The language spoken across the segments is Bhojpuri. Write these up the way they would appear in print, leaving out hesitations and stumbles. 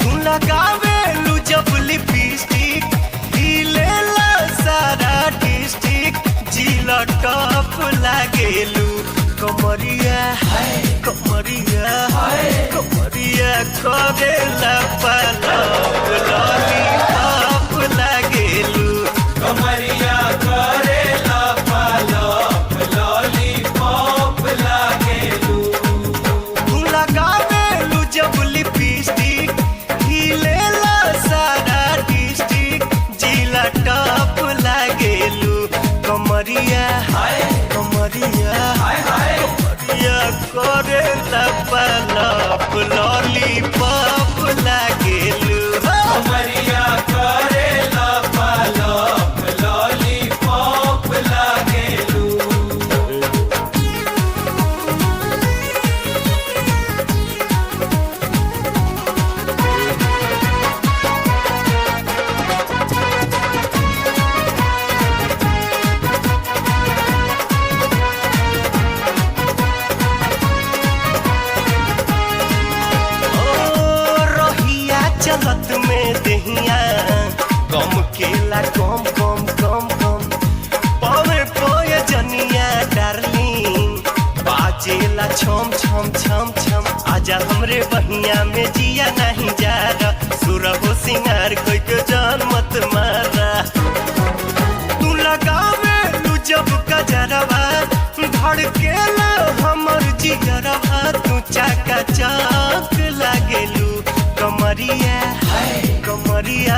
लगावेलू जब लिपस्टिक हिलेला सारा डिस्ट्रिक्ट जिला टॉप लागेलू कमरिया कमरिया कमरिया करेला पलक लॉलीपॉप लागेलू कमरिया करेला पलक लॉलीपॉप लागेलू तू लगावेलू जब लिपस्टिक हिलेला सारा डिस्ट्रिक्ट जिला टॉप लागेलू कमरिया कमरिया कमरिया करेला पलक लॉलीपॉप लागेलू कमरिया करेला पलक लॉलीपॉप लागेलू चलत में दहिया कम केला कम कम कम कम पावे पोए जनिया डार्लिंग बाजेला छम छम छम छम आजा हमरे बहिया में जिया नहीं जा रहा सुरहो सिंगार कोई के जान मत मारा तू लगावे तू जब गजरवा धड़केला हमर जिगरवा तू चाका चौक लागेलू कमरिया कमरिया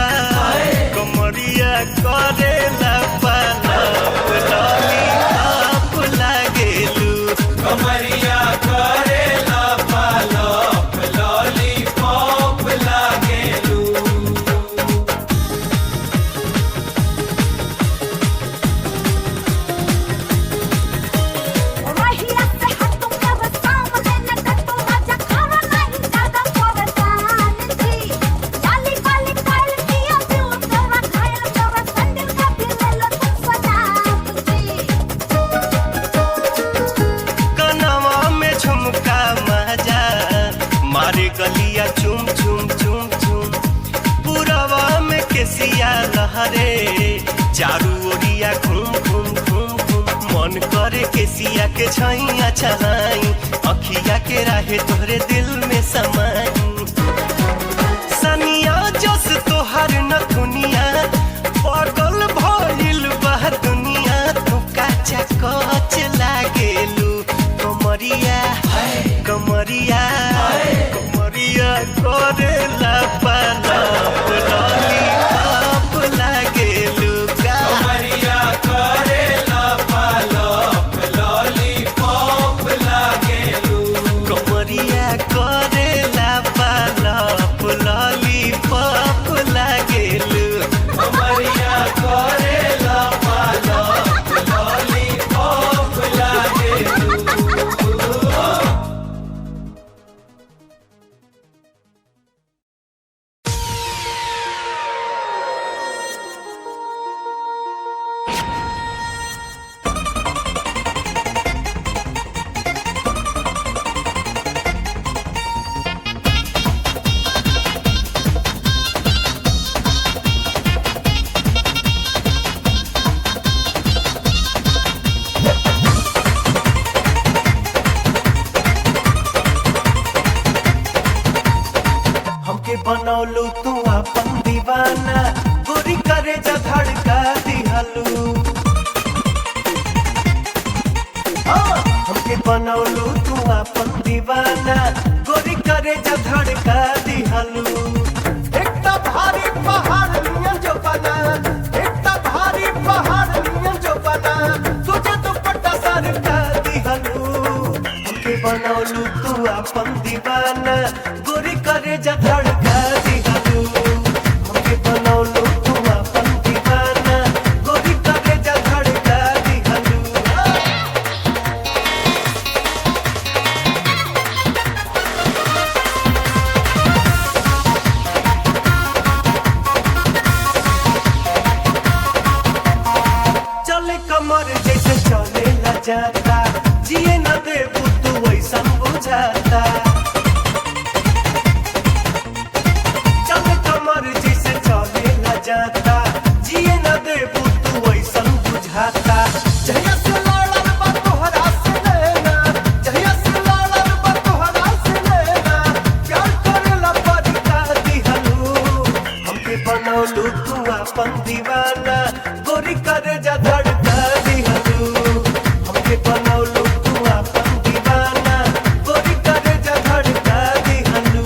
कमरिया करेला पलक लॉलीपॉप लागेलू कमरिया करेला पलक लॉलीपॉप लागेलू गलिया चुम चुम चुम चुम पुरवा में केसिया लहरे चारू ओरिया घूम घूम घूम घूम मन करे केसिया के छैया चलाई अखिया के राहे तोहरे दिल में समाई सनिया जस तोहर नथुनिया पागल भइल बा दुनिया तू काचा कच लागेलू कमरिया कमरिया कमरिया करेला पलक लॉलीपॉप लागेलू कमरिया करेला पलक लॉलीपॉप लागेलू कमरिया करेला पलक लॉलीपॉप लागेलू कमरिया करेला पलक लॉलीपॉप लागेलू हमके बनौलू तू अपन दीवाना गोरी करे जा धड़का दिहलू हमके बनौलू तू अपन दीवाना गोरी करे जा धड़का दिहलू एकटा भारी पहाड़ नियन जो बना एकटा भारी पहाड़ नियन जो बना तुझे दुपट्टा सर का दिहलू हमके बनौलू तू अपन दीवाना गोरी करे जा धड़का जाता जिए न देबू तू ऐसा बुझाता चल कमर जैसे चले न जाता जिए न देबू तू ऐसा बुझाता जहिया से लड़ल बा तोहरा से नैना जहिया से लड़ल बा तोहरा से नैना प्यार करेला परिका दिहलू हमके बनौलू तू अपन दीवाना गोरी करे जा धड़का दिहलू हमके बनौलू तू अपन दीवाना गोरी करे जा धड़का दिहलू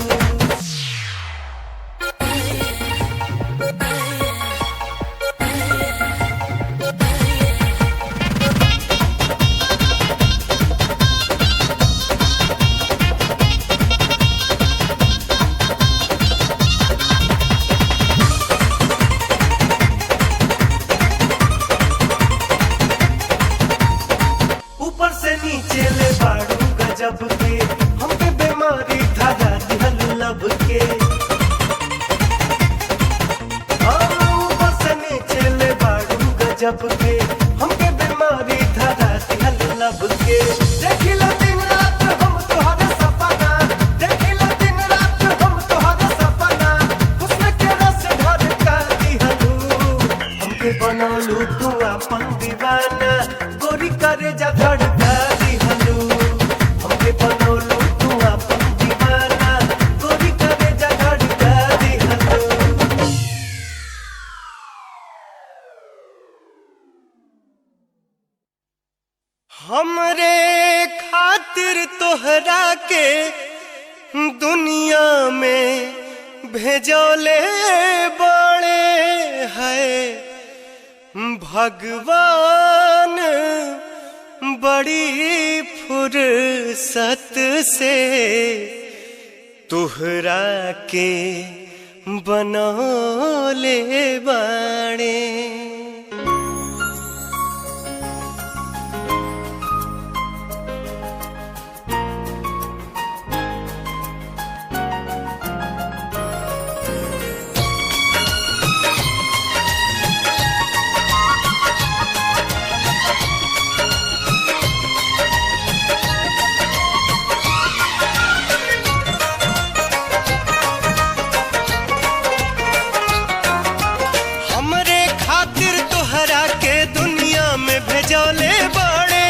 ऊपर से नीचे ले बाड़ू गजब के हमके बीमारी धागा दिहल लब के ऊपर से नीचे ले बाड़ू गजब के हमके बीमारी धागा दिहल लब के देखिला दिन रात हम तोहरे सपना देखिला दिन रात हम तोहरे सपना उसमें के रस ढर का दिहलू हमके बनौलू तू अपन दीवाना गोरी करे जा धड़का दिहलू हमके बनौलू तू अपन दीवाना गोरी करे जा धड़का दिहलू हमरे खातिर तोहरा के दुनिया में भेजौले बड़े है भगवान बड़ी फुर्सत से तुहरा के बनौले बाड़े हमरे खातिर तोहरा के दुनिया में भेजौले बड़े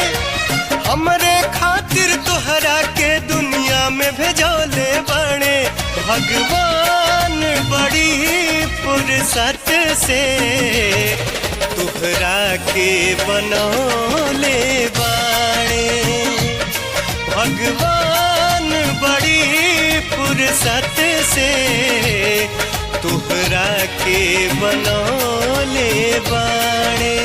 हमरे खातिर तोहरा के दुनिया में भेजौले बड़े भगवान बड़ी फुर्सत से तोहरा के बनौले बाड़े भगवान बड़ी फुर्सत से तुहरा के बनौले बाड़े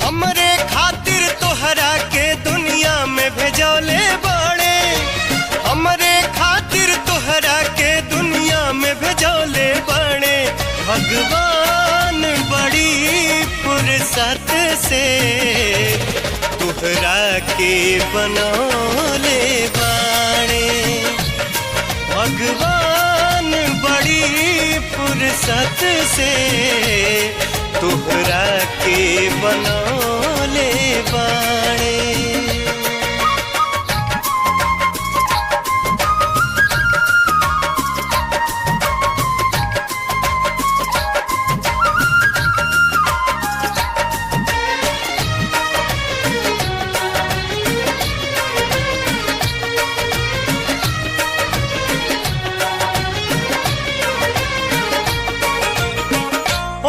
हमरे खातिर तोहरा के दुनिया में भेजौले बाड़े हमरे खातिर तोहरा के दुनिया में भेजौले बाड़े भगवान बड़ी फुर्सत से तुहरा के बनौले बाड़े भगवान बड़ी फुर्सत से तुहरा के बनौले बाड़े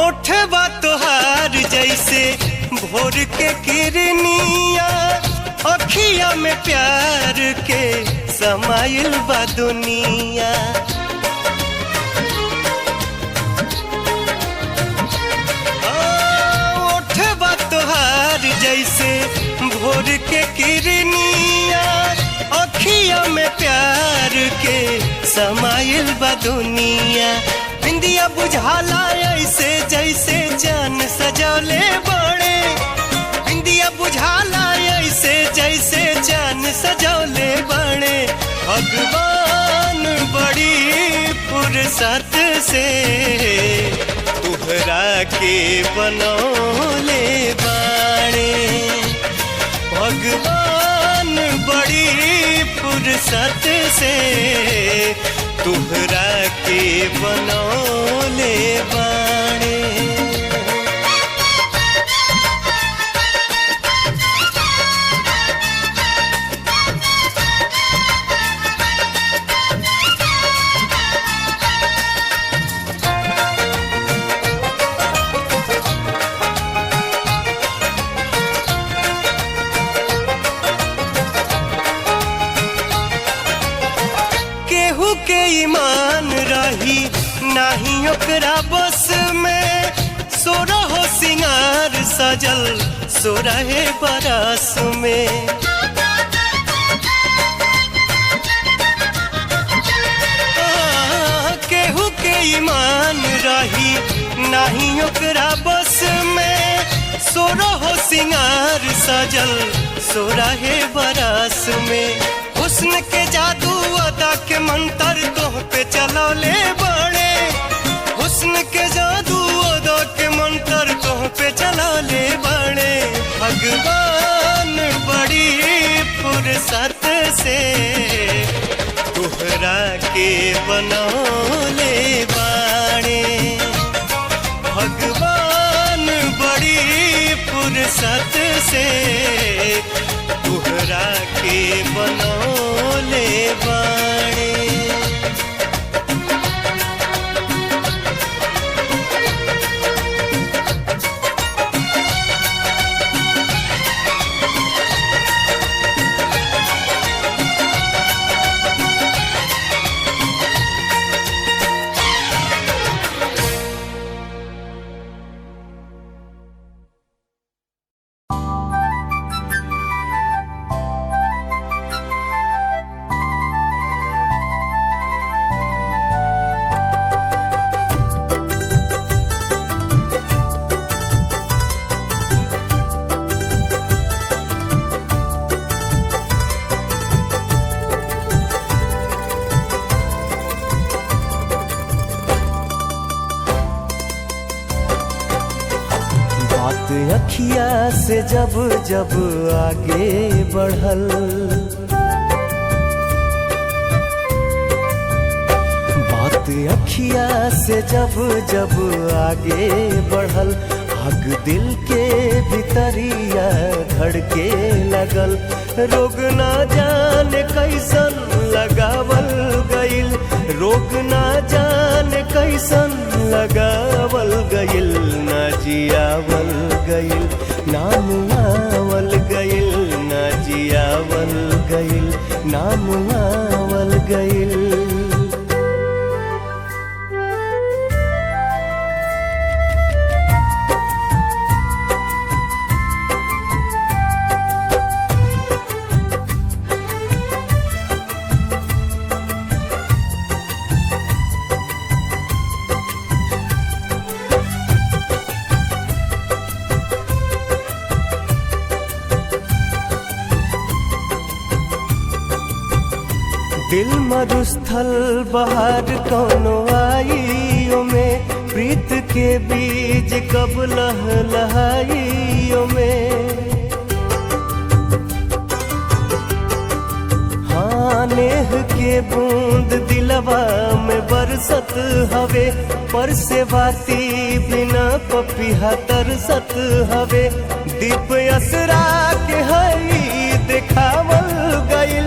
ओठवा तोहार जैसे भोर के किरनिया अखिया में प्यार के समाइल बा दुनिया ओठवा तोहार जैसे भोर के किरनिया अखिया में प्यार के समाइल बा दुनिया बिंदिया बुझाला ऐसे जैसे जान सजौले बड़े बिंदिया बुझाला ऐसे जैसे जान सजौले बड़े भगवान बड़ी फुर्सत से तुहरा के बनौले बाड़े भगवान बड़ी फुर्सत से तुहरा के बनौले बाणे। के ईमान रही नाही ओकरा बस में, सोरहो सिंगार सजल सोरहे बरस में। केहू के ईमान रही नाही ओकरा बस में, सोरहो सिंगार सजल सोरहे बरस में। हुस्न के जादू अदा के मंत्र तोह पे चलौले बड़े, हुस्न के जादू अदा के मंत्र तोह पे चलौले बड़े। भगवान बड़ी फुर्सत से तुहरा के बनौले बाणे। भगवान बड़ी फुर्सत से तुहरा के बनौले बाणे। अखिया से जब जब आगे बढ़ल, बात अखिया से जब जब आगे बढ़ल, आग दिल के भीतरिया धड़के लगल। रोग ना जाने कैसन लगावल गइल, रोग ना जाने कैसन लगावल गइल। ना जियावल गइल नाम आवल गइल, ना जियावल गइल नाम आवल गइल। दिल मरुस्थल बहार कौनो आइयो में, प्रीत के बीज कब लहलहाइयो में। हाँ नेह के बूंद दिलवा में बरसत हवे, पर से बाती बिना पपिहा तरसत हवे। दीप असरा के हई देखावल गइल,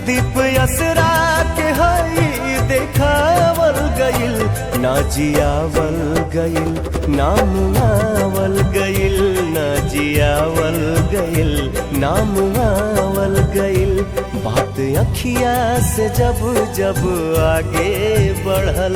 दीप असरा के हई देखावल गइल। ना जियावल गइल नाम आवल गइल, ना जियावल गइल नाम आवल गइल। बात अखिया से जब जब आगे बढ़ल,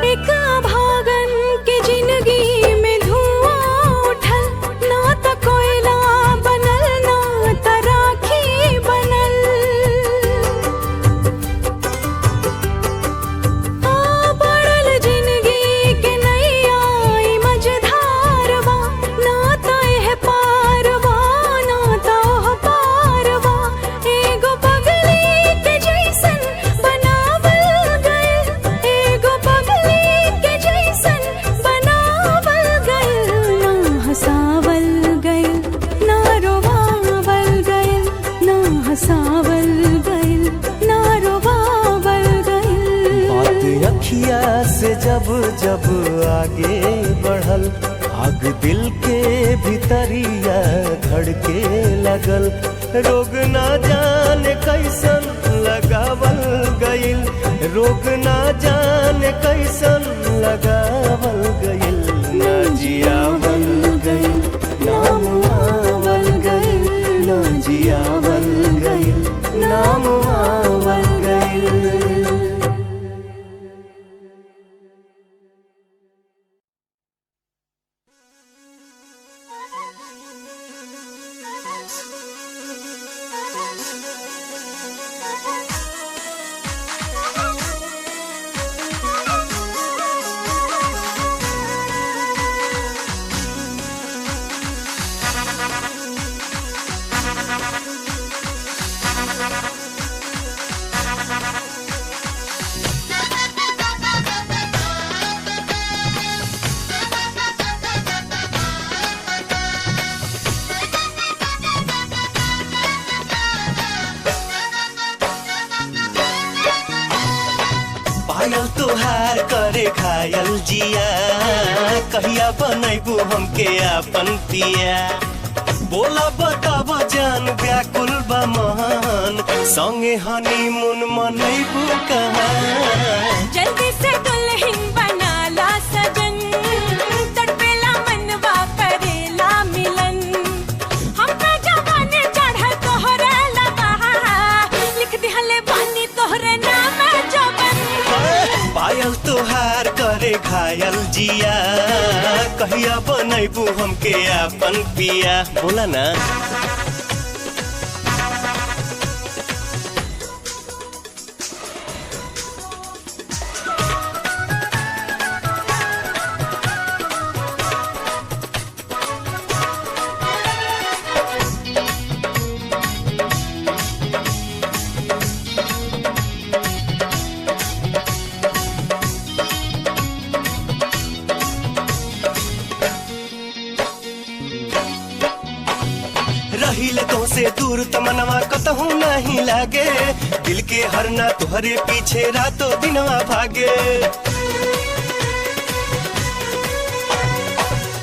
एक भागन के जब जब आगे बढ़ल, आग दिल के भीतरिया धड़के लगल। रोग ना जाने कैसन लगावल गइल, रोग ना जाने कैसन लगावल गइल। ना जियावल गइल, नाम आवल गइल, ना जियावल गइल, नाम आवल गइल। पायल तोहार करे घायल जिया, कहिया बनैबू हमके आपन पिया। बोला बताब जान व्याकुल बा महान, संगे हनीमून मनैबू कहाँ। जल्दी से दुल्हन बना ला सजन, तड़पेला मनवा करेला मिलन। हम पे जवानी चढ़ल तोहरे लबहा, लिख दिहले बानी तोहरे नाम जवन। पायल तोहार करे घायल जिया, कहिया बनैबू हमके आपन पिया। बोला ना। रहिले तो से दूर तमनवा कतहू नहीं लागे, दिल के हरना तुहरे पीछे रातों दिनवा भागे।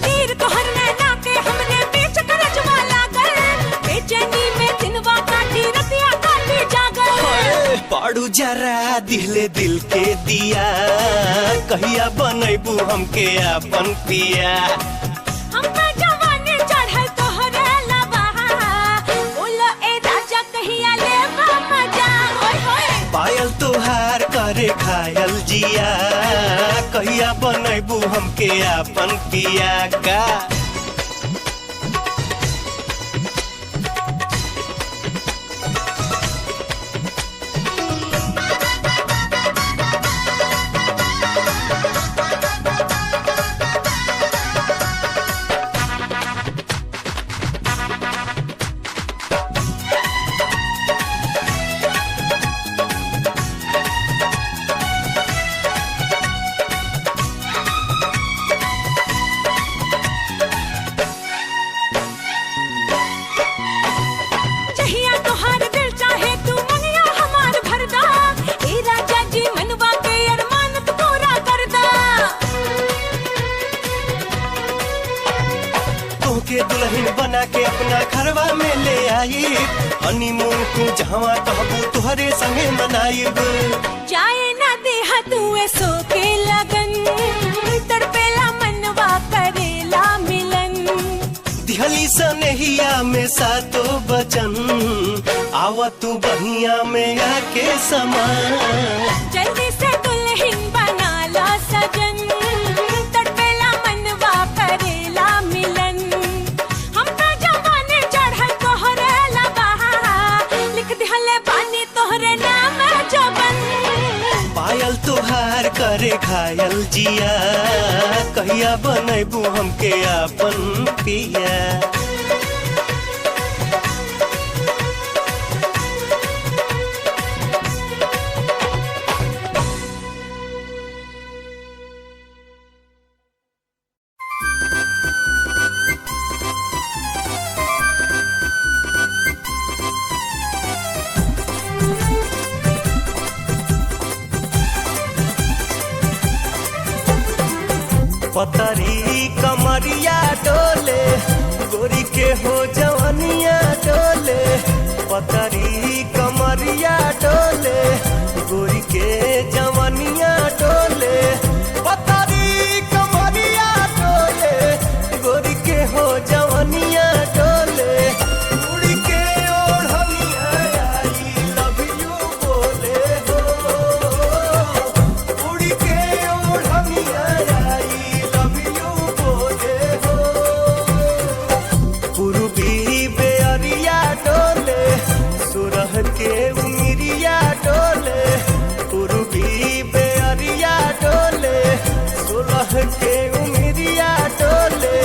तीर तोहर नैना के हमने बीच करजवा लागल, बेचैनी में दिनवा काटी रतिया काटी जागल। पाड़ू जरा दिले दिल के दिया, कहिया बनैबू हमके आपन पिया। हम पे जवानी चढ़ल तोहरे लबहा, बोलो ए राजा कहिया लेबा मजा। होय होय पायल तोहार करे घायल जिया, कहिया बनैबू हमके आपन पिया का। के दुल्हन बना के अपना घरवा में ले आई, हनीमून तू जहाँ कहबू तुहरे संगे मनाइब। जाए ना देहा तुए सो के लगन, तड़पेला मनवा करेला मिलन। दिहली सनेहिया में सातो बचन, आवा तू बहिया में आके समा। जल्दी से दुल्हन बना ला सजन, तड़पेला मनवा करेला मिलन। हम पे जवानी चढ़ल तोहरे लबहा, लिख दिहले बानी तोहरे नाम जवन। पायल तोहार करे घायल जिया, कहिया बनैबू हमके आपन पिया। पतरी कमरिया डोले गोरी के हो जवनिया डोले पतरी कमरिया डोले गोरी के जवनिया डोले पतरी कमरिया डोले गोरी के हो जवनिया डोले उड़ी के ओढ़निया आई लव यू बोले हो उड़ी के ओढ़निया आई लव यू बोले हो पूर्वी बेअरिया डोले सुरह के उमिरिया डोले पूर्वी बेअरिया डोले सुरह के उमिरिया डोले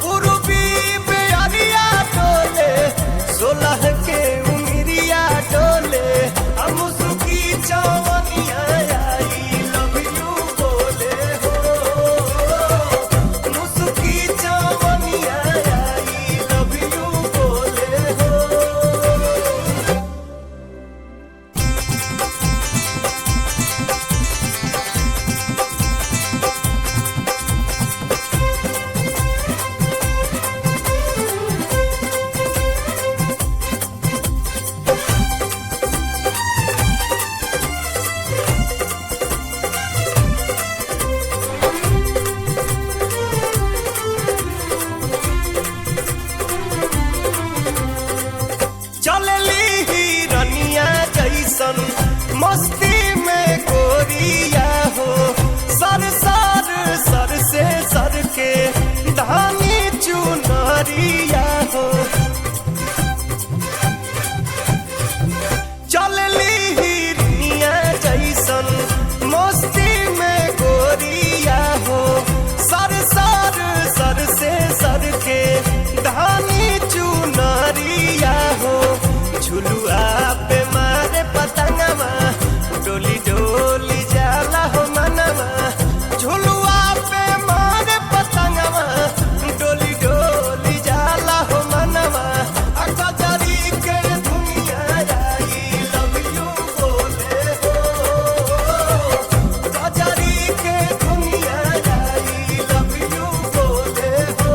पूर्वी बेअरिया डोले सुलह के उमिरिया डोले हम सुखी चवनिया आई लव यू बोले हो मुसुकी चवनिया आई लव यू बोले हो चलली हिरनिया जैसन मस्ती में गोरिया हो सर सर सर से सर के धानी चुनरिया हो चलली हिरनिया जैसन मस्ती में गोरिया हो सर सर सर से सर के धानी चुनरिया हो झुलुआ पे मारे पतंगवा डोली डोली जाला हो मनवा झुलुआ पे मारे पतंगवा डोली डोली जाला हो मनवा अकजरी के दुनिया आई लव यू बोले हो कजरी के दुनिया आई लव यू बोले हो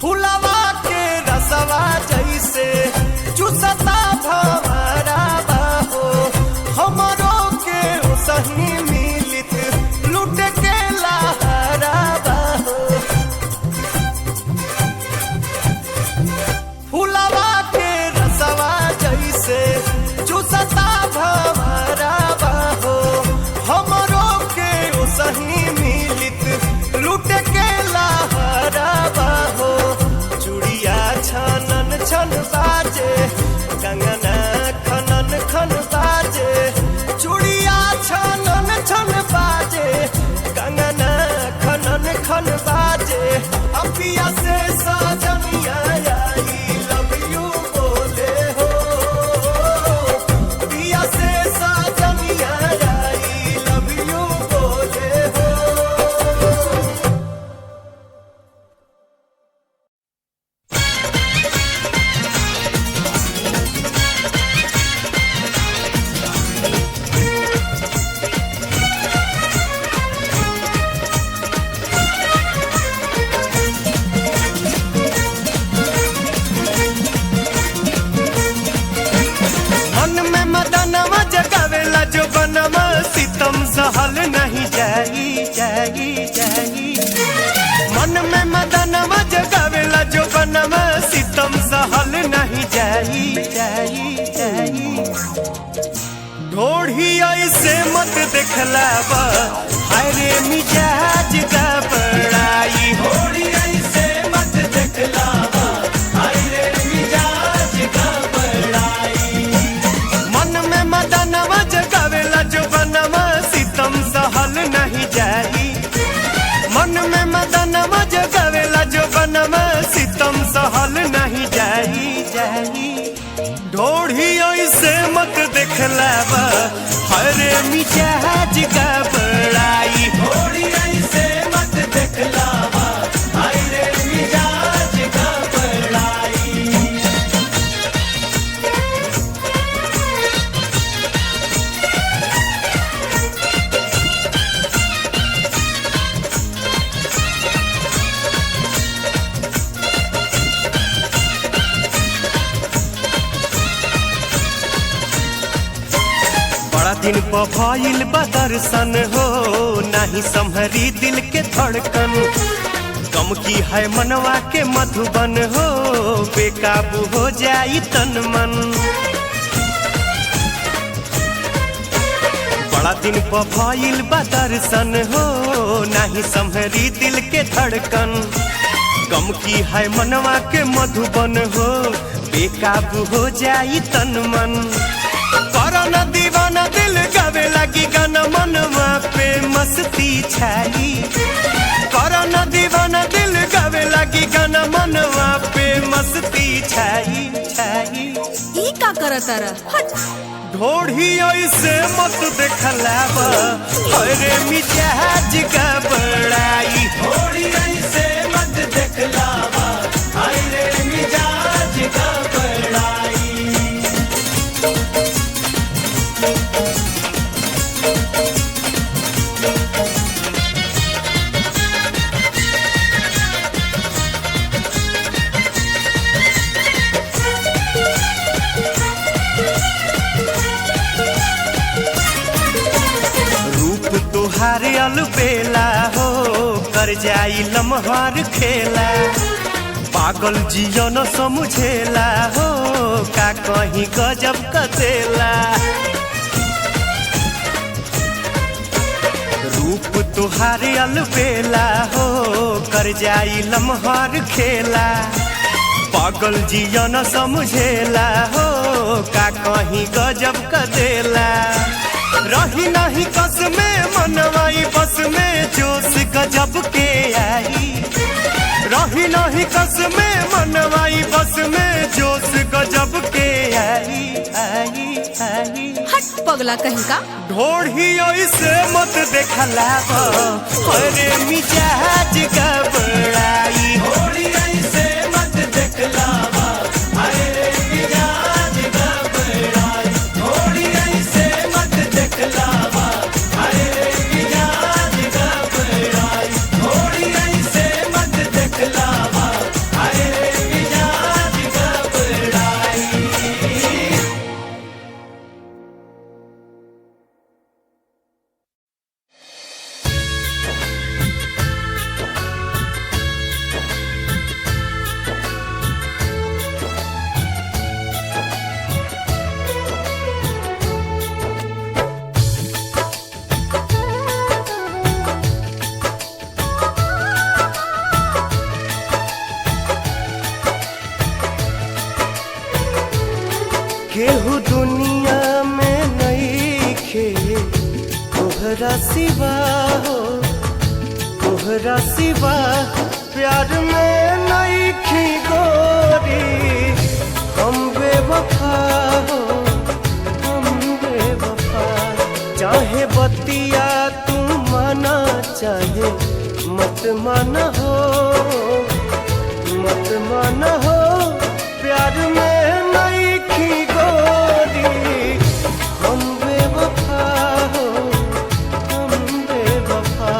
फुलवा के रसवा जैसे चुसता भवरा बाहो हमरो के सही मिलित लुट के लहरा बाहो फुलवा के रसवा जैसे चुसता भवरा बाहो हमरो के सही मिलित लुट के लहरा बाहो चूड़िया छनन छन बाजे कंगना खनन खन बाजे चूड़िया छनन छन बाजे कंगना खनन खन बाजे अपिया से सजनिया आई लव यू बोले हो पिया से सजनिया आई लव यू बोले हो मन में मदनवा जगावेला जो बनवा सितम सहल नहीं जाई जाई जाई मन में मदनवा जगावेला जो बनवा सितम सहल नहीं जाई जाई जाई ढोढ़ी ऐसे मत देखलावा हाय रे मिजाज का बड़ाई थोड़ी ऐसे मत दिखलावा हाय रे मिजाज का बड़ाई मन में मदनवा जगावेला जो बनवा सितम सहल नहीं जाई मन में मदनवा जगावेला जो देखलावा हरे मिजाज का बड़ाई। थोड़ी ऐसे मत दिखलावा हाय रे मिजाज का बड़ाई। बड़ा दिन पर भइल बा दर्शन हो, नाही संभरी दिल के धड़कन। गम की है मनवा के मधुबन हो, बेकाबू हो जाई तन मन। बड़ा दिन पर भइल बा दर्शन हो, नाही संभरी दिल के धड़कन। गम की है मनवा के मधुबन हो, बेकाबू हो जाई तन मन। करना दीवाना दिल गावे लगी गाना मनवा पे मस्ती छाई। करना दीवाना दिल गावे लगी गाना मनवा पे मस्ती छाई छाई। ई का करत तारा? हट। ढोढ़ी ऐसे मत देखलावा हरे मिजाज का बड़ाई। थोड़ी ऐसे मत दिखलावा हाय रे मिजाज का बड़ाई। तुहारे अलबेला हो, कर जाई लम्हार खेला। पागल जियो न समझेला हो, का कहीं गजब कदेला। रूप तुहारे अलबेला हो, कर जाई लम्हार खेला। पागल जियो न समझेला हो, का कहीं गजब कदेला। रही नहीं कस में मनवाई बस में जोश गजब के आई। रही नहीं कस में मनवाई बस में जोश गजब के आई आई आई। हट पगला कहीं का। ढोढ़ी ऐसे मत देखलावा अरे मिजाज का बड़ाई। थोड़ी ऐसे मत दिखलावा हाय रे मिजाज का बड़ाई। थोड़ी ऐसे मत दिखलावा हाय रे मिजाज का बड़ाई। थोड़ी ऐसे मत दिखलावा हाय रे मिजाज का बड़ाई। केहू दुनिया में नइखे तोहरा सिवा हो, तोहरा सिवा प्यार में नइखी गोरी। हम बेवफा हो, हम बेवफा। चाहे बतिया तू माना, चाहे मत माना हो, मत माना हो। प्यार में नइखी गोरी, हम बेवफा हो, हम बेवफा।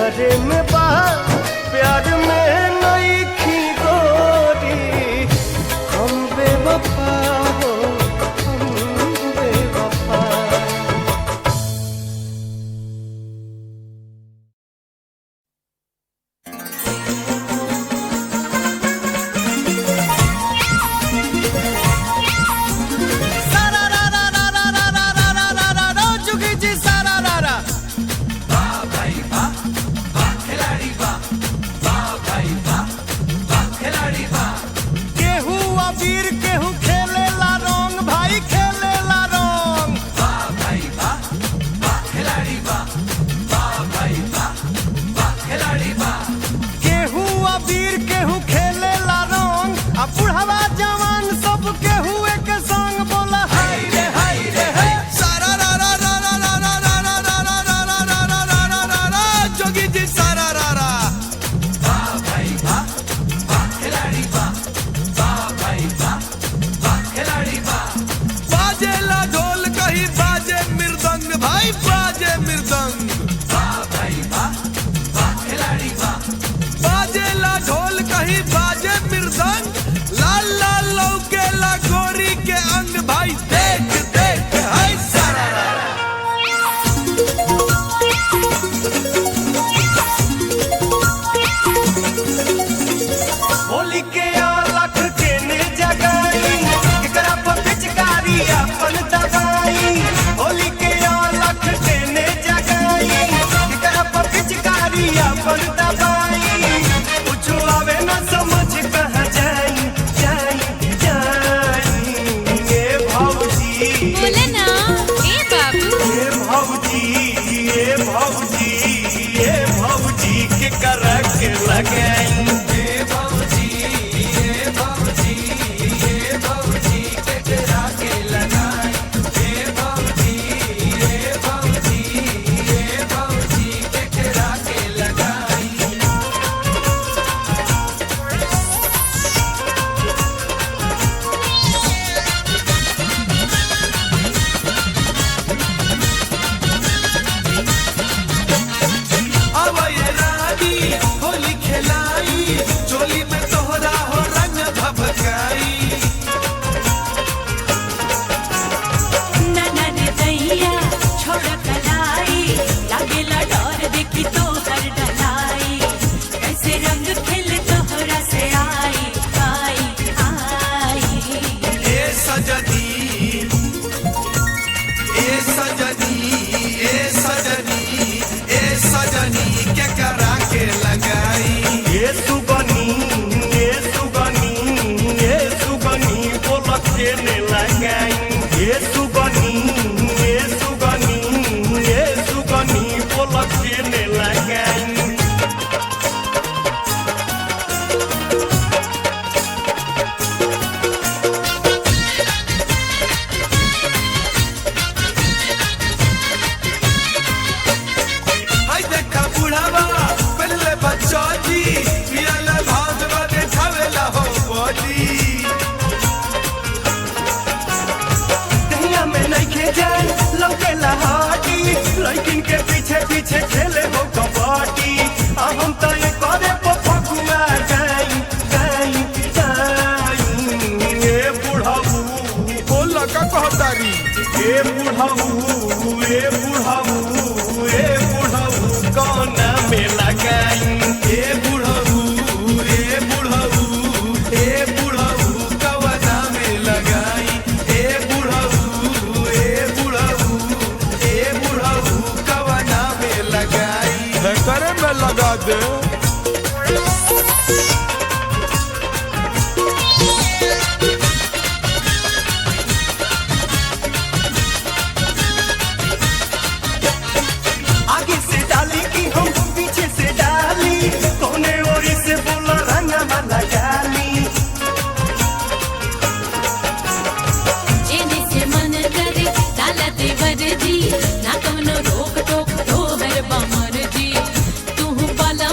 प्यारे में बा प्यार में नहीं खी गोरी हम बेवफा हो हम बेवफा।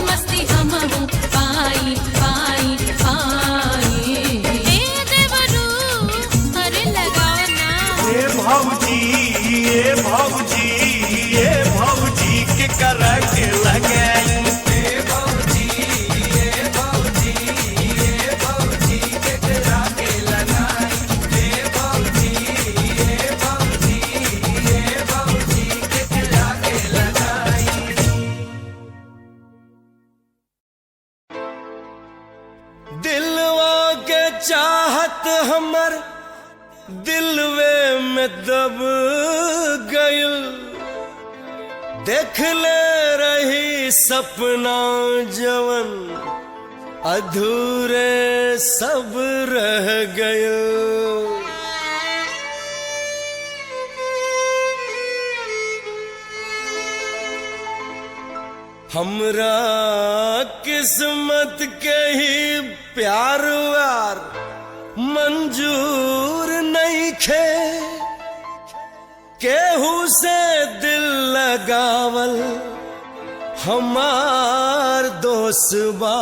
मस्ती हम पाई पाई पाई। चाहत हमर दिलवे में दब गइल। देख ले रही सपना जवन अधूरे सब रह गए। हमरा किस्मत के ही प्यार व्यार मंजूर नहीं खे। केहू से दिल लगावल हमार दोस्त बा।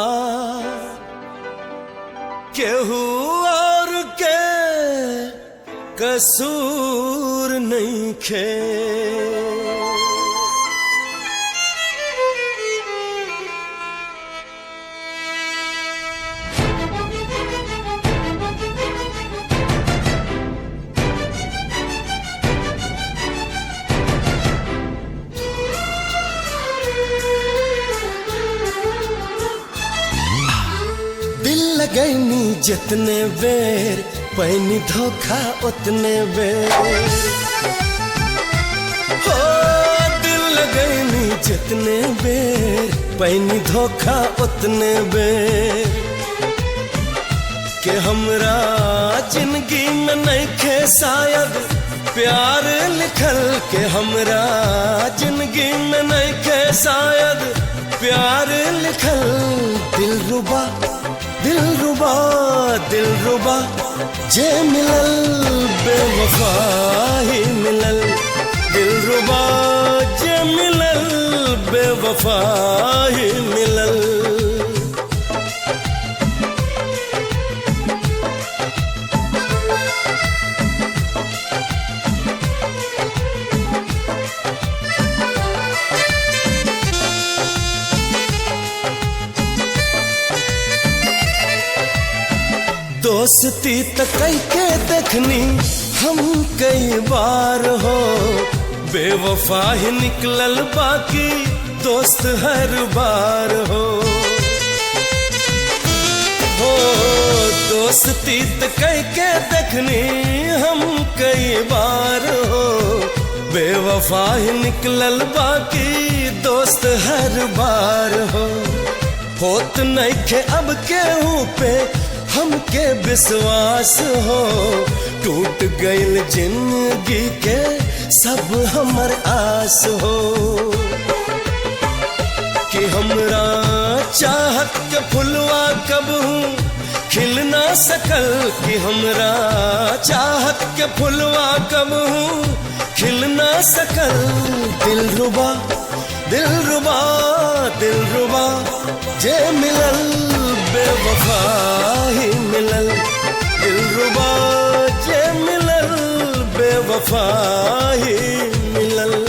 केहू और के कसूर नहीं खे। लगैनी जितने बेर पैनी धोखा उतने बेर। हो दिल लगैनी जितने बेर पैनी धोखा उतने बेर। के हमरा जिंदगी में नहीं खे शायद प्यार लिखल। के हमरा जिंदगी में नहीं खे शायद प्यार लिखल। दिलरुबा दिलरुबा दिलरुबा जे मिलल बेवफा ही मिलल। दिलरुबा जे मिलल बेवफा ही मिलल। दोस्ती तो कई के देखनी हम कई बार हो। बेवफा ही निकलल बाकी दोस्त हर बार हो। दोस्ती तो कई के देखनी हम कई बार हो। बेवफा ही निकलल बाकी दोस्त हर बार हो। होत नहीं खे अब केहू पे हमके विश्वास हो। टूट गइल जिंदगी के सब हमर आस हो। कि हमरा चाहत के फुलवा कब खिल ना सकल। कि हमरा चाहत के फुलवा कब खिल ना सकल। दिलरुबा दिलरुबा दिलरुबा जे मिलल बेवफा ही मिलल। दिलरुबा जे मिलल बेवफा ही मिलल।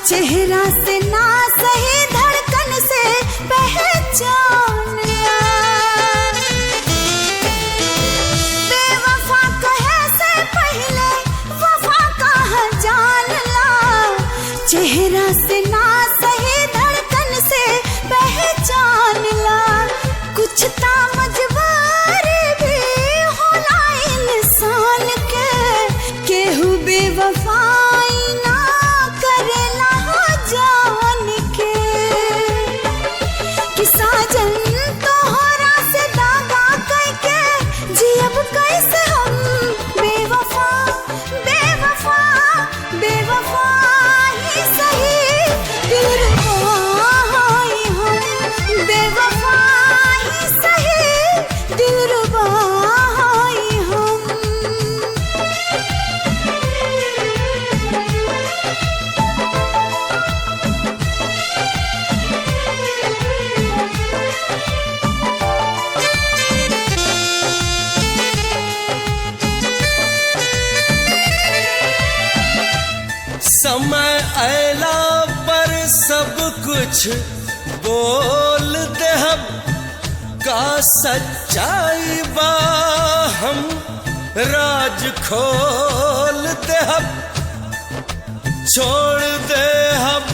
चेहरा से ना सही धड़कन से पहचान लिया। बेवफा कहे से पहले वफा कहा जान ला। चेहरा से ना सही धड़कन से पहचान ला। कुछ ता मजबूरी भी होला इंसान के। केहू बेवफाई ना करेला जान के। कि कुछ बोल दे हम का सच्चाई बा, हम राज खोल दे हम, छोड़ दे अब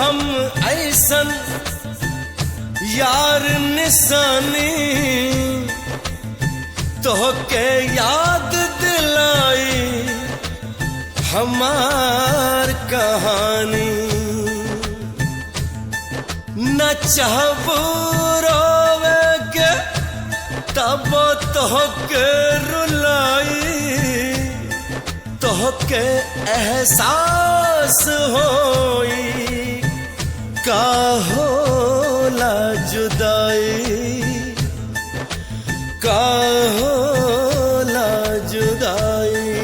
हम ऐसन यार निशानी, तो के याद दिलाई हमार कहानी। न चाहबू रोवे के तब तोहके रुलाई, तोहके एहसास होई का होला जुदाई, का होला जुदाई।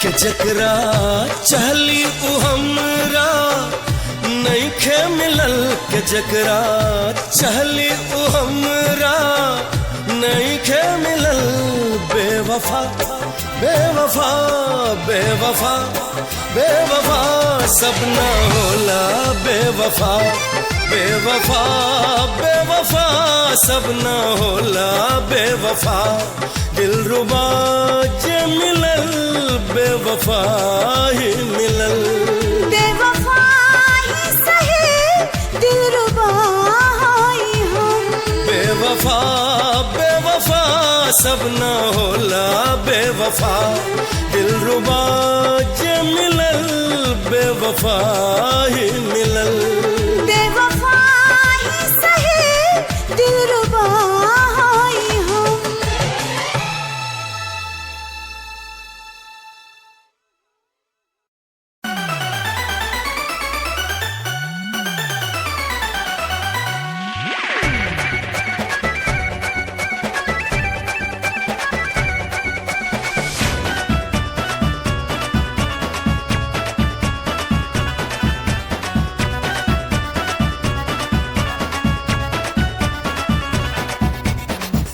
के जकरा चहली उ हमरा नइखे मिलल, के जकरा चहली उ हमरा नइखे मिलल। बेवफा बेवफा बेवफा बेवफा सब ना होला, बेवफा बेवफा बेवफा सब ना होला, बेवफा दिलरुबा जे मिलल बेवफा ही मिलल। बेवफा ही सही दिलरुबा ही हम, बेवफा बेवफा सब ना होला, बेवफा दिलरुबा जे मिलल बेवफा ही मिलल। बेवफा ही सही दिलरुबा ही हम।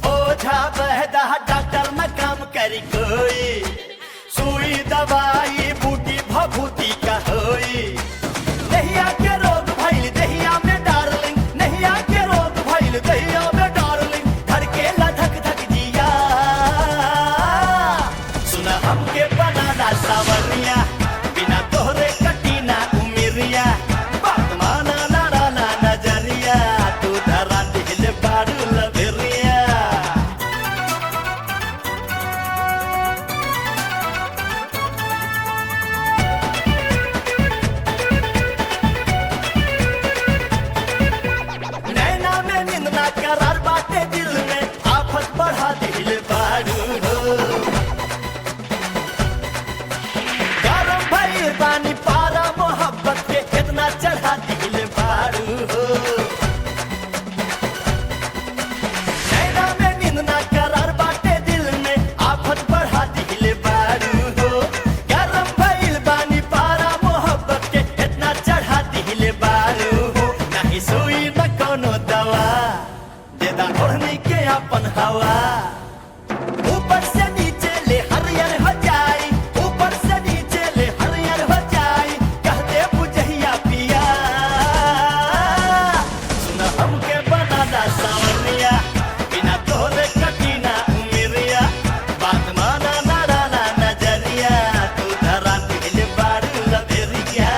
ओझा बहदा डॉक्टर न काम करी कोई, सुई दवाई बूटी भभूति का होई। नहिया के रोग भइल दहिया में डार्लिंग, नहिया के रोग भइल दहिया में डार्लिंग, धड़केला धक धक जिया। सुना हमके बनाना सावरिया, बिना तोहरे कटी ना उमिरिया। बात माना ना ना ना नजरिया, तू धरा दिल बारू लबेरिया। नैना में नींद ना करार बाटे दिल में, आफत बढ़ा दिल बारू हो। गरम भइल पानी पारा मोहब्बत के कितना चढ़ा दिल बारू हो। नैना में नींद ना करार बाटे दिल में, आफत बढ़ा दिल बारू हो। गरम भइल पानी पारा मोहब्बत के कितना चढ़ा दिल बारू हो। नहीं सुई न कोनो दवा, देदा ओढ़नी के अपन हवा। ऊपर से नीचे ले हरियर हो जाई, ऊपर से नीचे ले हरियर हो जाई। कह दे बुझहिया पिया, सुना हमके बनाना सावरिया, बिना तोहरे कटी ना उमिरिया। बात माना ना ना नजरिया, तू धरा दिल बारू लबेरिया।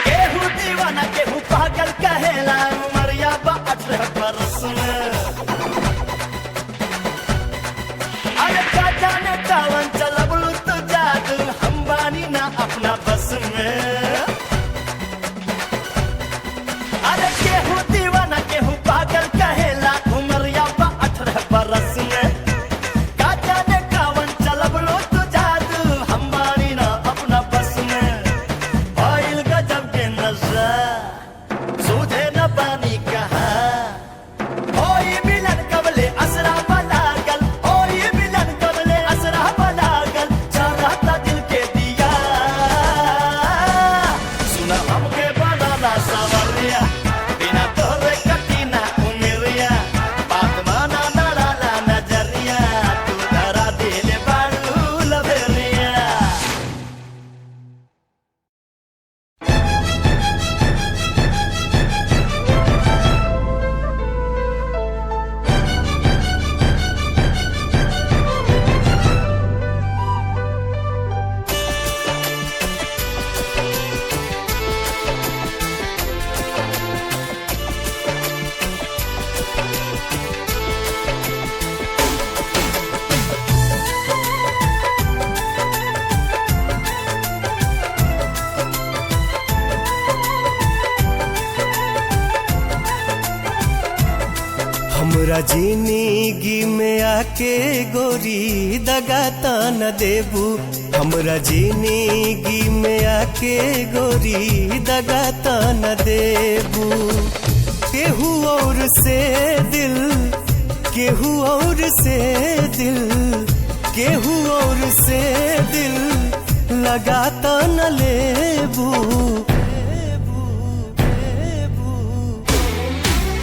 केहू दीवाना केहू पागल कहेला, उमरिया बा 18 बरस में। अरे का जाने कावन चलबलू तू जादू, हम बानी ना अपना बस में। अरे केहू दीवाना केहू पागल कहेला, उमरिया बा 18 बरस में। का जाने कावन चलबलू तू जादू, हम बानी ना अपना बस में। भइल गजब के नशा, सूझे न पानी कहा। होई मिलन कबले असरा बलागल, होई मिलन कबले असरा बलागल। हमरा जिंदगी में आके गोरी दगा न देबू, हमरा जिंदगी में आके गोरी दगा न देबू। केहू और से दिल, केहू और से दिल, केहू और से दिल लगाता न लेबू।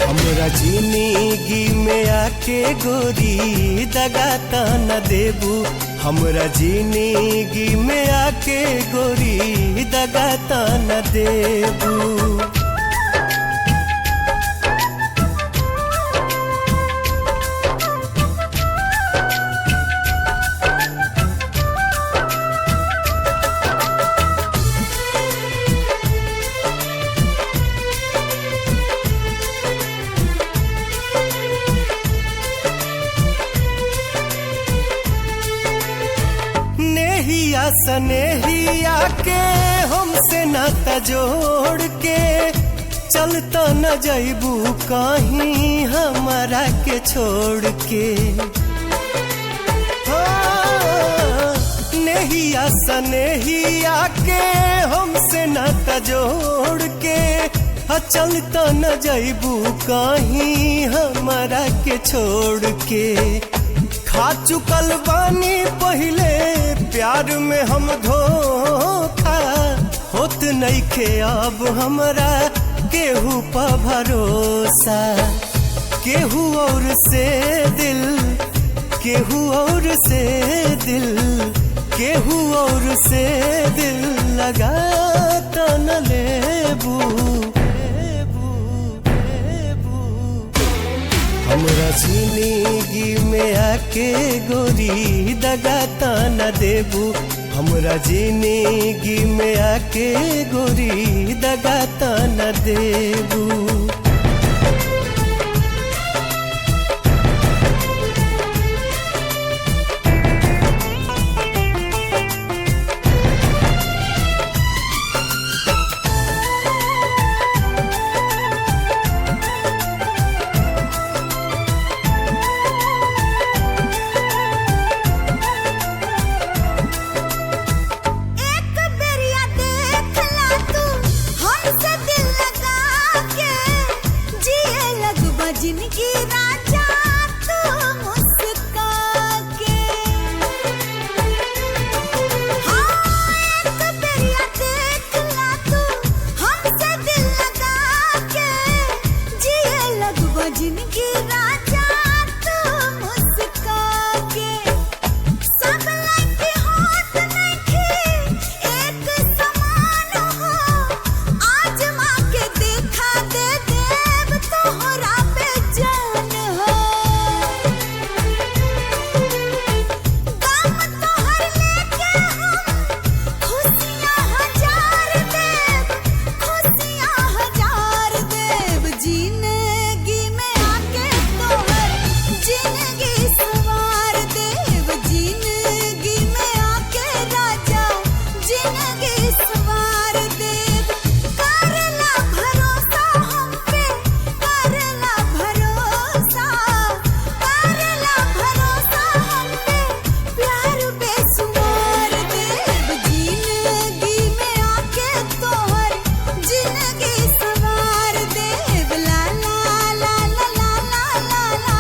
हमरा जिंदगी में आके गोरी दगाता न देबू, हमरा जिंदगी में आके गोरी दगाता न देबू। नेहिया सनेहिया के हमसे नाता जोड़ के चलता न जइबू कहीं हमारा के छोड़ के। नेहिया सनेहिया के हमसे नाता जोड़ के चलता न जइबू कहीं हमारा के छोड़ के। खा चुकल बानी पहले प्यार में हम धोखा, होत नइखे अब हमरा केहू पे भरोसा। केहू और से दिल, केहू और से दिल, केहू और से दिल लगाता न लेबू। हमरा जिंदगी में आके गोरी दगाता न देबू, हमरा जिंदगी में आके गोरी दगाता न देबू। जिनकी राजा तू मुस्का के, हाँ एक बेरिया देख ला तू हमसे दिल लगा के। जिए लगवा जिनकी राजा तू मुस्का के। सब लड़की होत नहीं एक समान हो, आज माँ के देखा दे देव तोहरा जान हो। गम तोहर लेके हम खुशियाँ हजार देव, खुशियाँ हजार देव। जिंदगी में आके तोहर जिंदगी सवार देव, जिंदगी में आके राजा जिंदगी सवार देव। करला भरोसा हम पे, करला भरोसा, करला भरोसा हम पे, प्यार बेसुमार देव। जिंदगी में आके तोहर जिंदगी सवार देव। ला ला ला ला ला ला ला ला।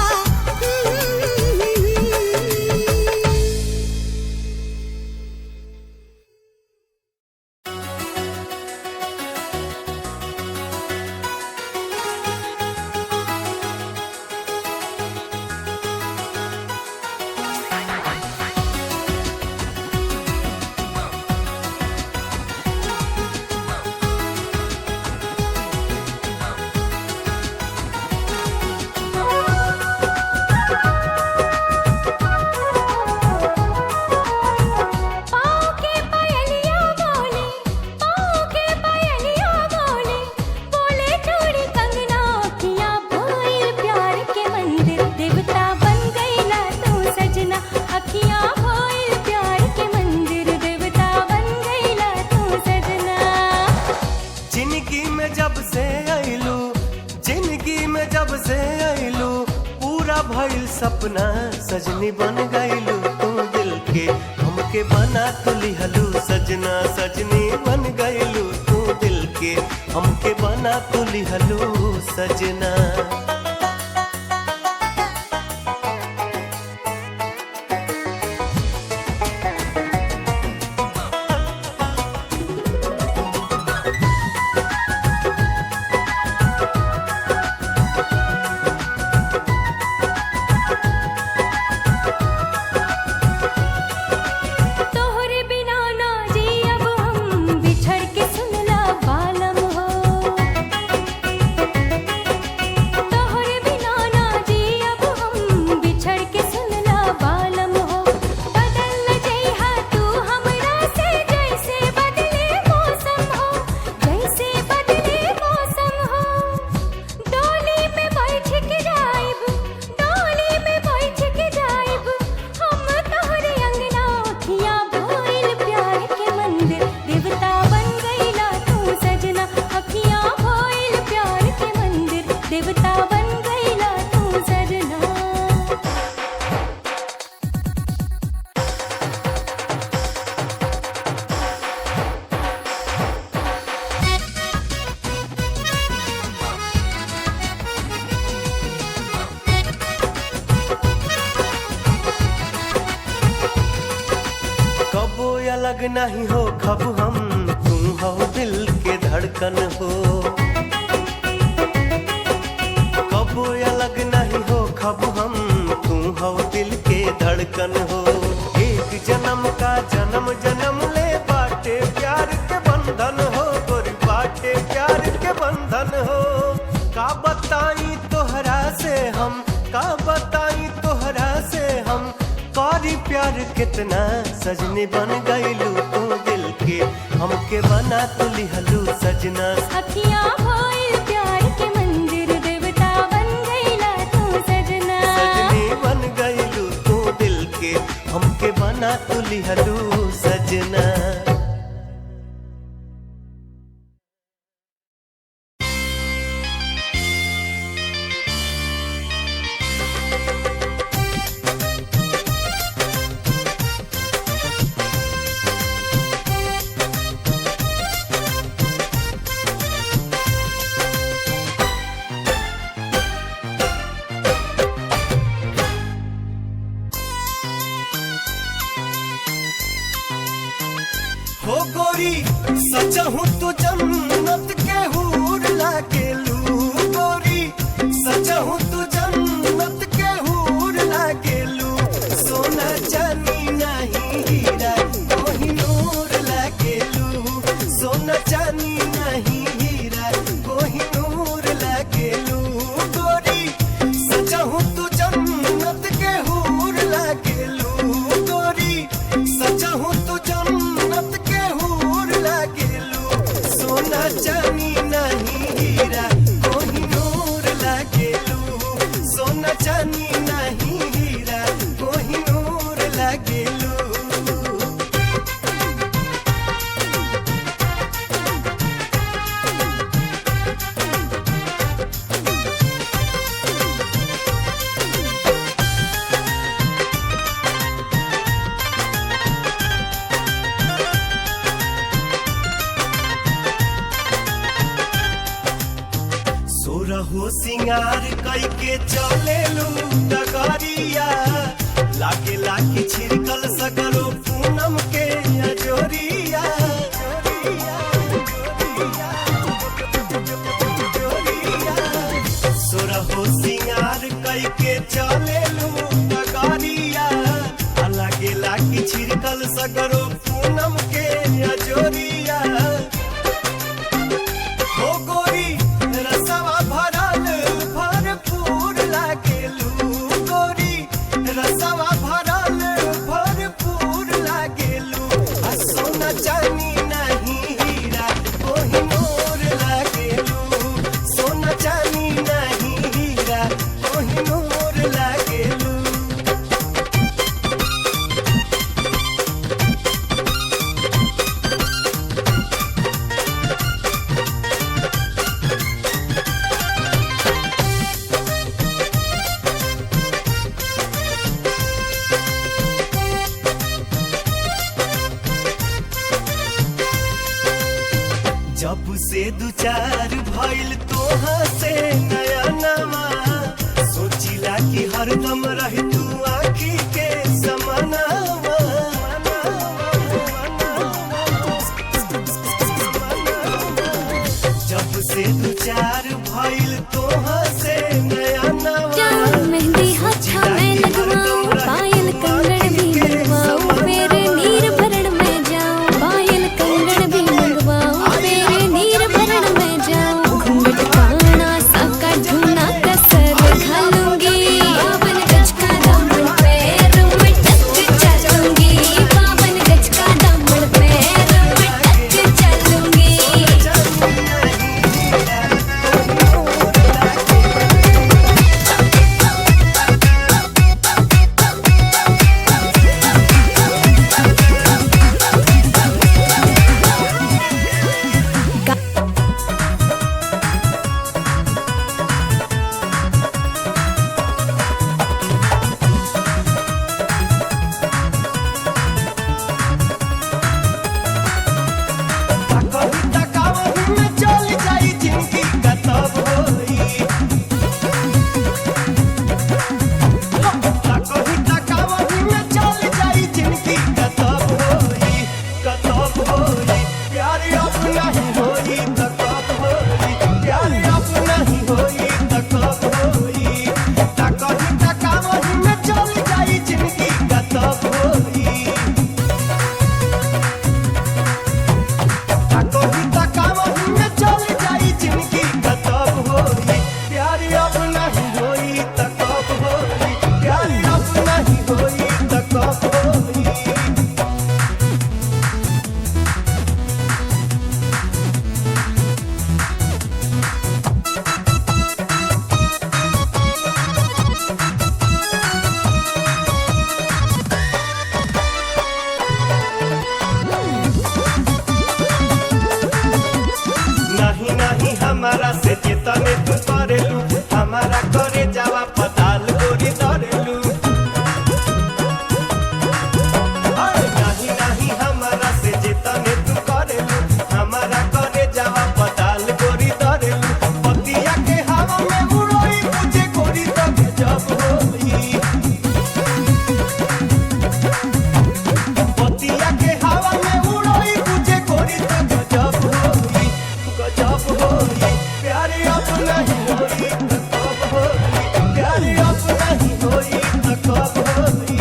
सपना सजनी बन गईलू तू दिल के हमके बना तू लिहलू सजना सजनी बन गईलू तू दिल के हमके बना तू लिहलू सजना। तोहरे बिना ना जी अब हम बिछड़ के सुनला बालम हो। तोहरे बिना ना जी अब हम बिछड़ के सुनला बालम हो। बदल न जइहा तू हमरा से जैसे बदले मौसम हो, जैसे बदले मौसम हो। डोली में बैठ के जाइब, डोली में बैठ के जाइब हम तोहरे अंगना। अखियाँ भोइल प्यार के मंदिर, देवता बन गईला तू सजना। अखियाँ भोइल प्यार के मंदिर, देवता बन गईला तू सजना। कबो अलग नहीं हो खब हम तू हो दिल के धड़कन हो। कबो अलग नहीं हो खब हम तू हो दिल के धड़कन हो। एक जन्म का जन्म जन्म ले बाटे प्यार के बंधन हो, गोरी बाटे प्यार के बंधन हो। का बताई तोहरा से हम, का बताई तोहरा से हम कारी प्यार कितना सजनी बन गईलू तू दिल के हमके बना तू लिहलू सजना। अखियाँ भोइल प्यार के मंदिर, देवता बन गईला तू सजना। सजनी बन गईलू तू दिल के हमके बना तू लिहलू सजना। हो गोरी सचहु तू जन्नत के हूर लागेलू। गोरी सचहु तू जन्नत के हूर लागेलू। सोना चांदी नहीं हीरा कोहिनूर लागेलू। सोना चांदी नहीं हीरा कोहिनूर लागेलू। गोरी सचहु तू जन्नत के हूर लागेलू। गोरी सचहु तू जन्नत के हूर लागेलू। सोना चांदी नहीं हीरा कोहिनूर लागेलू। सोना चांदी नहीं हीरा कोहिनूर लागेलू। सोरहो सिंगार कई के चलेलू डगरिया। लागे लागे छिड़कल सगरो पूनम के अजोरिया। सोरहो सिंगार कई के चलेलू डगरिया। लागे लागे छिड़कल सगरो पूनम के अजोरिया। हो गोरी रसवा भरल भरपूर लागेलू। गोरी रसवा भरल भरपूर लागेलू। आ सोना चांदी नहीं हीरा कोहिनूर लागेलू। सोना चांदी नहीं हीरा कोहिनूर लागेलू। जब से दू चार भइल तोहा से नया नवा सोचिला कि हरदम रही तू आँखी के समानावा जब से दू चार भइल तोहा से नया नवा जाऊं मेहंदी हाथा मैं लगवाऊं पायल कंगन भी मंगवाऊं मेरे नीर भरण में जाऊं पायल कंगन भी मंगवाऊं मेरे नीर भरण में जाऊं घूंघट काना साका ढूंढना कसर घालूंगी बावन गज का दामन पैर में टच चलूंगी बावन गज का दामन पैर में टच चलूंगी कविता गावही में चल जाई जिंदगी का तब होई कविता गावही में चल जाई जिंदगी का तब होई प्यार अब नहीं होई त कब होई प्यार अब नहीं होई त कब होई कविता गावही में चल जाई जिंदगी का तब होई कविता गावही में चल जाई जिंदगी का तब होई प्यार अब नहीं होई त कब होई प्यार अब नहीं होई त कब होई नहीं नहीं हमारा से चेतने तू करेलू हमारा करे जावा पताल गोरी दरेलू नहीं नहीं हमारा से चेतने तू करेलू हमारा करे जावा पताल गोरी दरेलू पतिया के हवा में उड़ोई मुझे गोरी तब जब होई पतिया के हवा में उड़ोई मुझे गोरी तब जब होई गजब होई प्यार अब नहीं होई त कब होई प्यार अब नहीं होई त कब होई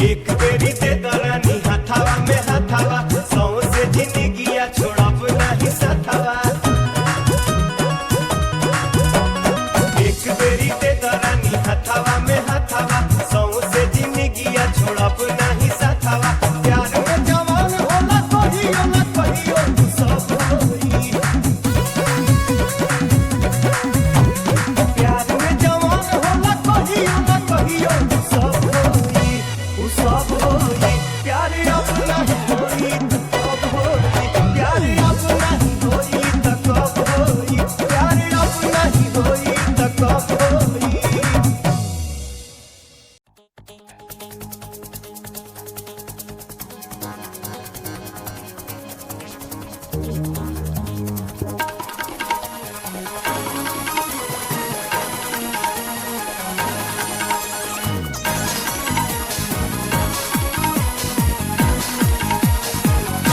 एक बेरी दे दरानी हथावा में हथावा सौ से जिंदगिया छोड़ब नहीं सथावा एक बेरी दे दरानी हथावा में हथावा सौ से जिंदगिया छोड़ब नहीं सथावा प्यार में जवान होला कहियो ना कहियो तू सब होई प्यार में जवान होला कहियो ना कहियो तू सब होई उ सब होई प्यार अब नहीं होई त कब होई प्यार अब नहीं होई त कब होई प्यार अब नहीं होई त कब होई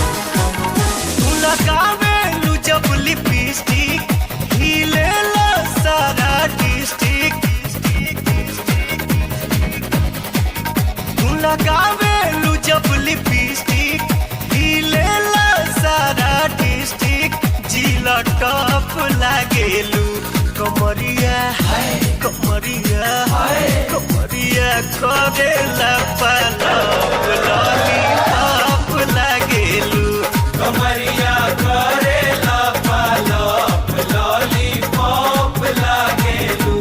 तू लगावेलू जब लिपस्टिक हिलेला सारा डिस्ट्रिक्ट तू लगावेलू जब लिपस्टिक हिलेला सारा डिस्ट्रिक्ट जिला टॉप लागेलू कमरिया कमरिया कमरिया करेला पलप लॉलीपॉप लागेलू कमरिया करेला पालप लॉलीपॉप लागेलू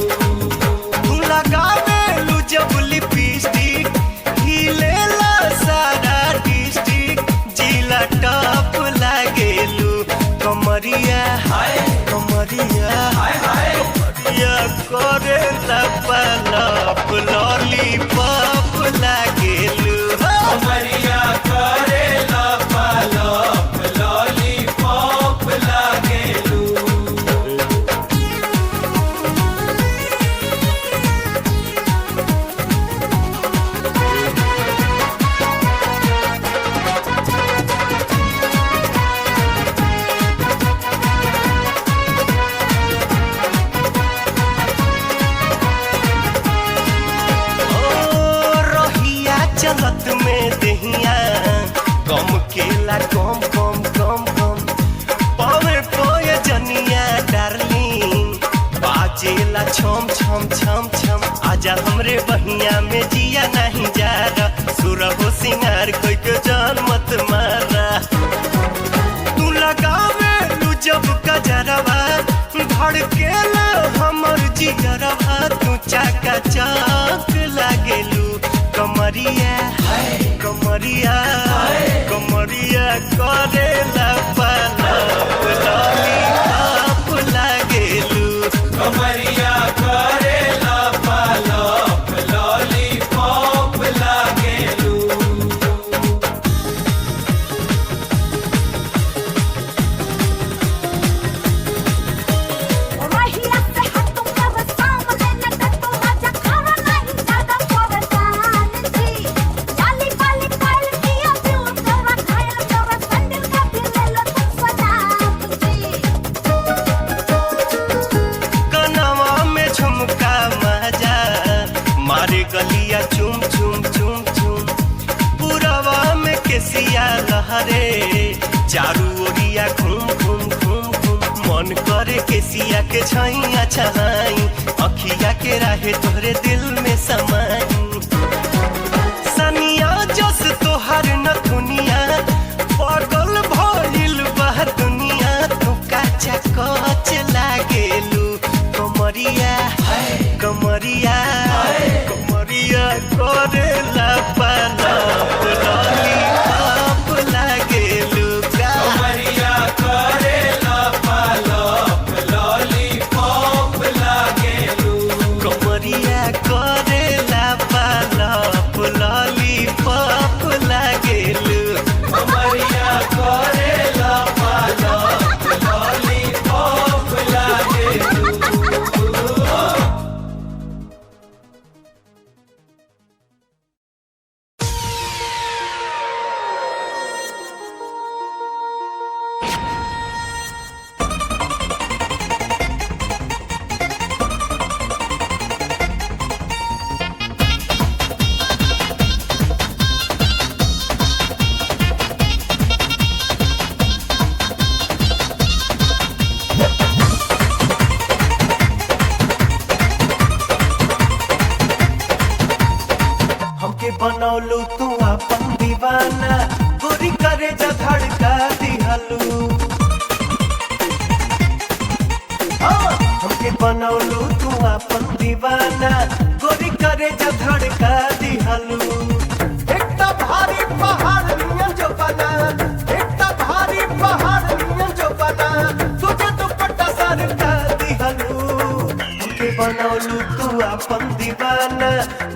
तू लगावेलू जब लिपस्टिक हिलेला सारा चलत में दहिया कम केला कम कम कम कम पावे पोए जनिया डार्लिंग बाजेला छम छम छम छम आजा हमरे बहिया में जिया नहीं जा रहा सुर हो सिंगार कोई के जान मत मारा तू लगावे लू जब कजरवा धड़केला हमर जिगरवा तू चाका चौक लागेलू कमरिया कमरिया कमरिया करेला पलप लॉलीपॉप लागेलू कमरिया करेला पालप लॉलीपॉप लागेलू रहिया से हट तुम कर सामने न कर तू राजा खाना नहीं ज्यादा परेशान जी जाली वाली काल किया दिल तेरा घायल तेरा संदिल का भी ले लो तुम सजात जी कनवा में झुमका मजा मारे गलिया चुम चुम चुम चुम पुरवा में केसिया लहरे चारू ओरिया घूम घूम घूम घूम मन करे केसिया के छैया छहाई अखिया के राहे तोहरे दिल में समाई सनिया जस तोहर नथुनिया पागल भइल बा दुनिया तू काचा कच लागेलू कमरिया कमरिया कमरिया करेला पलप लॉलीपॉप लागेलू कमरिया करेला पालप लॉलीपॉप लागेलू कमरिया करेला पलप लॉलीपॉप लागेलू कमरिया करेला पालप लॉलीपॉप लागेलू हमके बनौलू तू अपन दीवाना गोरी करे जा धड़का दिहलू हमके बनौलू तू अपन दीवाना गोरी करे जा धड़का दिहलू एकटा भारी पहाड़ नियन जो बना एकटा भारी पहाड़ नियन जो बना तुझे दुपट्टा सर का दिहलू हमके बनौलू तू अपन दीवाना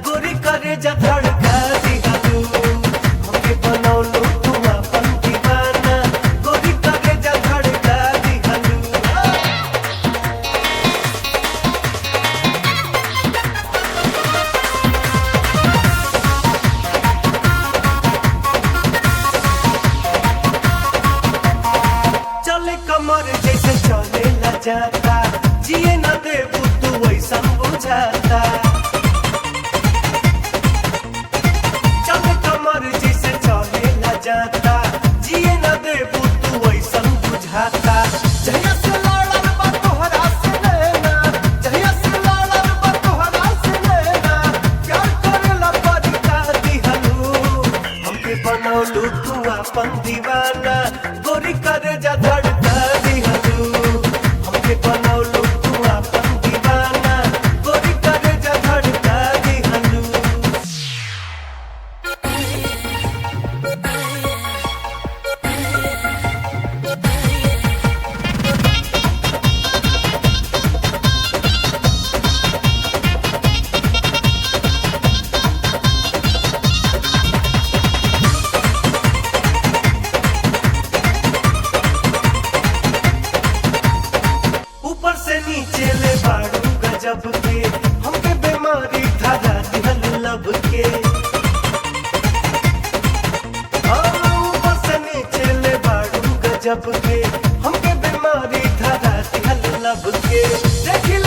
गोरी करे जा धड़का दिहलू हमके बनौलू तू अपन दीवाना गोरी करे जा धड़का दिहलू चले कमर जैसे चले न जाता जिए न देबू तू वैसा बुझाता चले कमर जैसे चले न जाता जिए न देबू तू वैसा बुझाता जहिया से लड़ल बा तोहरा से नैना जहिया से लड़ल बा तोहरा से नैना प्यार करेला परिका दिहलू हमके बनौलू तू अपन दीवाना गोरी करे जा धड़का दिहलू हमके बनौलू तू अपन दीवाना गोरी करे जा धड़का दिहलू ऊपर से नीचे ले बाड़ू गजब के हमके बीमारी धारा दिहल लब के ऊपर से नीचे ले बाड़ू गजब के हमके बीमारी धारा दिहल लब के देखिल